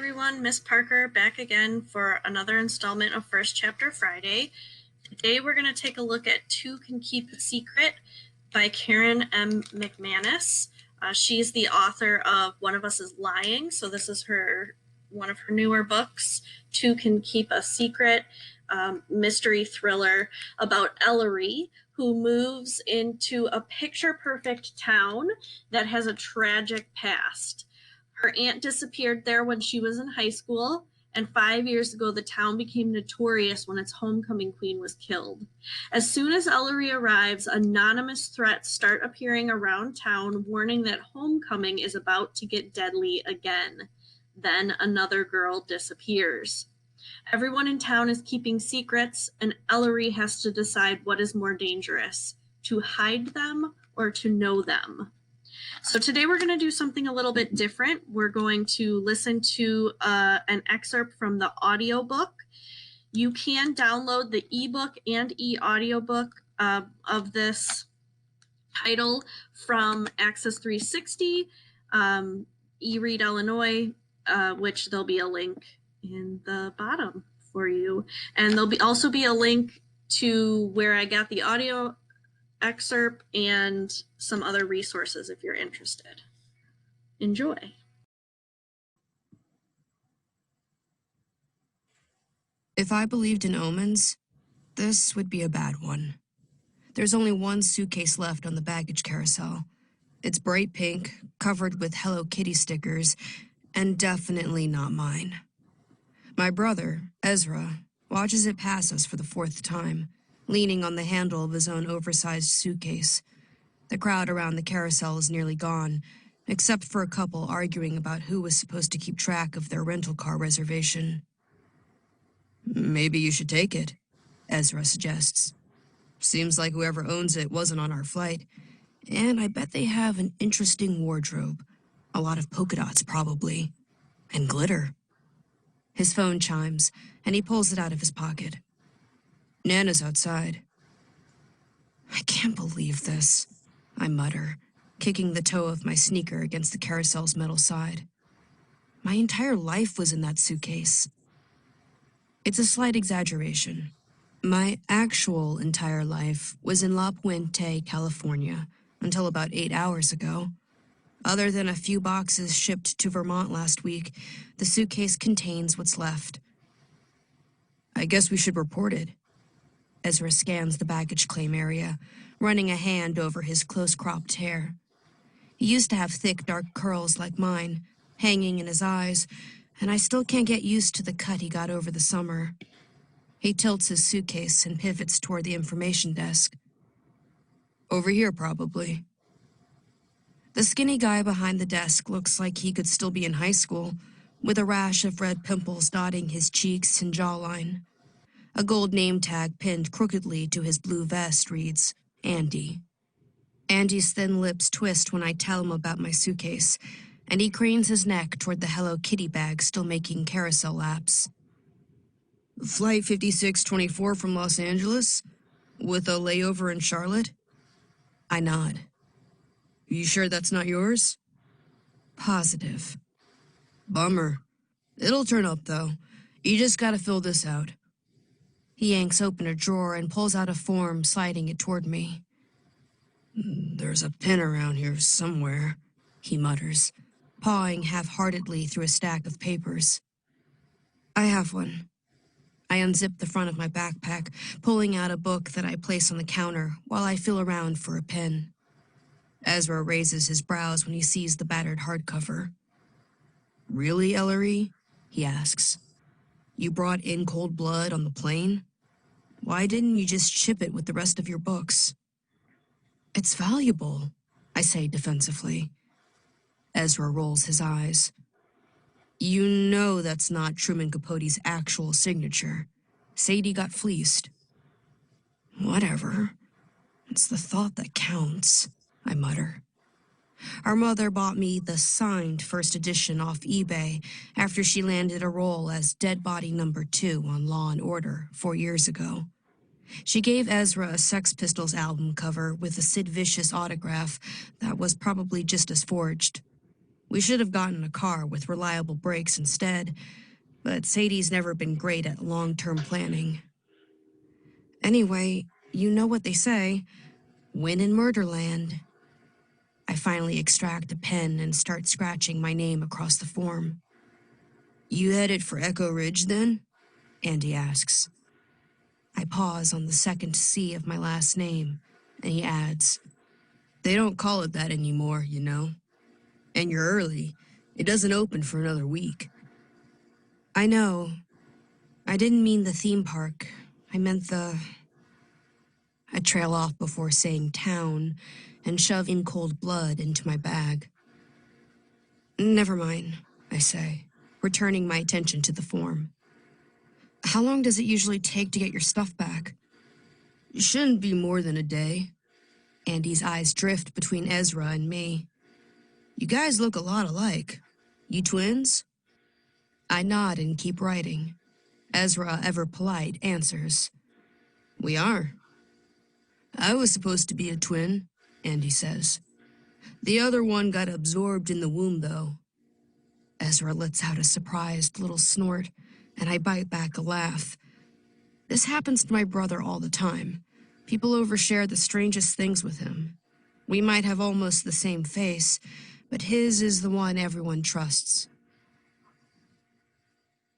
everyone, Miss Parker back again for another installment of First Chapter Friday. Today we're going to take a look at Two Can Keep a Secret by Karen M. McManus. She's the author of One of Us is Lying, so this is one of her newer books, Two Can Keep a Secret, mystery thriller about Ellery, who moves into a picture-perfect town that has a tragic past. Her aunt disappeared there when she was in high school, and 5 years ago the town became notorious when its homecoming queen was killed. As soon as Ellery arrives, anonymous threats start appearing around town, warning that homecoming is about to get deadly again. Then another girl disappears. Everyone in town is keeping secrets, and Ellery has to decide what is more dangerous, to hide them or to know them. So today we're going to do something a little bit different. We're going to listen to an excerpt from the audiobook. You can download the ebook and e-audiobook of this title from Access 360, eRead Illinois, which there'll be a link in the bottom for you. And there'll also be a link to where I got the audio excerpt and some other resources if you're interested. Enjoy. If I believed in omens, this would be a bad one. There's only one suitcase left on the baggage carousel. It's bright pink, covered with Hello Kitty stickers, and definitely not mine. My brother, Ezra, watches it pass us for the fourth time, leaning on the handle of his own oversized suitcase. The crowd around the carousel is nearly gone, except for a couple arguing about who was supposed to keep track of their rental car reservation. Maybe you should take it, Ezra suggests. Seems like whoever owns it wasn't on our flight, and I bet they have an interesting wardrobe. A lot of polka dots, probably. And glitter. His phone chimes, and he pulls it out of his pocket. Nana's outside. I can't believe this, I mutter, kicking the toe of my sneaker against the carousel's metal side. My entire life was in that suitcase. It's a slight exaggeration. My actual entire life was in La Puente, California, until about 8 hours ago. Other than a few boxes shipped to Vermont last week, the suitcase contains what's left. I guess we should report it. Ezra scans the baggage claim area, running a hand over his close-cropped hair. He used to have thick, dark curls like mine, hanging in his eyes, and I still can't get used to the cut he got over the summer. He tilts his suitcase and pivots toward the information desk. Over here, probably. The skinny guy behind the desk looks like he could still be in high school, with a rash of red pimples dotting his cheeks and jawline. A gold name tag pinned crookedly to his blue vest reads, Andy. Andy's thin lips twist when I tell him about my suitcase, and he cranes his neck toward the Hello Kitty bag still making carousel laps. Flight 5624 from Los Angeles, with a layover in Charlotte? I nod. You sure that's not yours? Positive. Bummer. It'll turn up, though. You just gotta fill this out. He yanks open a drawer and pulls out a form, sliding it toward me. There's a pen around here somewhere, he mutters, pawing half-heartedly through a stack of papers. I have one. I unzip the front of my backpack, pulling out a book that I place on the counter while I feel around for a pen. Ezra raises his brows when he sees the battered hardcover. Really, Ellery? He asks. You brought in cold blood on the plane? Why didn't you just ship it with the rest of your books? It's valuable, I say defensively. Ezra rolls his eyes. You know that's not Truman Capote's actual signature. Sadie got fleeced. Whatever. It's the thought that counts, I mutter. Our mother bought me the signed first edition off eBay after she landed a role as Dead Body Number 2 on Law and Order 4 years ago. She gave Ezra a Sex Pistols album cover with a Sid Vicious autograph that was probably just as forged. We should have gotten a car with reliable brakes instead, but Sadie's never been great at long-term planning. Anyway, you know what they say, win in Murderland. I finally extract a pen and start scratching my name across the form. You headed for Echo Ridge, then? Andy asks. I pause on the second C of my last name, and he adds, They don't call it that anymore, you know. And you're early. It doesn't open for another week. I know. I didn't mean the theme park. I meant the... I trail off before saying town and shove in cold blood into my bag. Never mind, I say, returning my attention to the form. How long does it usually take to get your stuff back? It shouldn't be more than a day. Andy's eyes drift between Ezra and me. You guys look a lot alike. You twins? I nod and keep writing. Ezra, ever polite, answers. We are. I was supposed to be a twin, Andy says. The other one got absorbed in the womb, though. Ezra lets out a surprised little snort, and I bite back a laugh. This happens to my brother all the time. People overshare the strangest things with him. We might have almost the same face, but his is the one everyone trusts.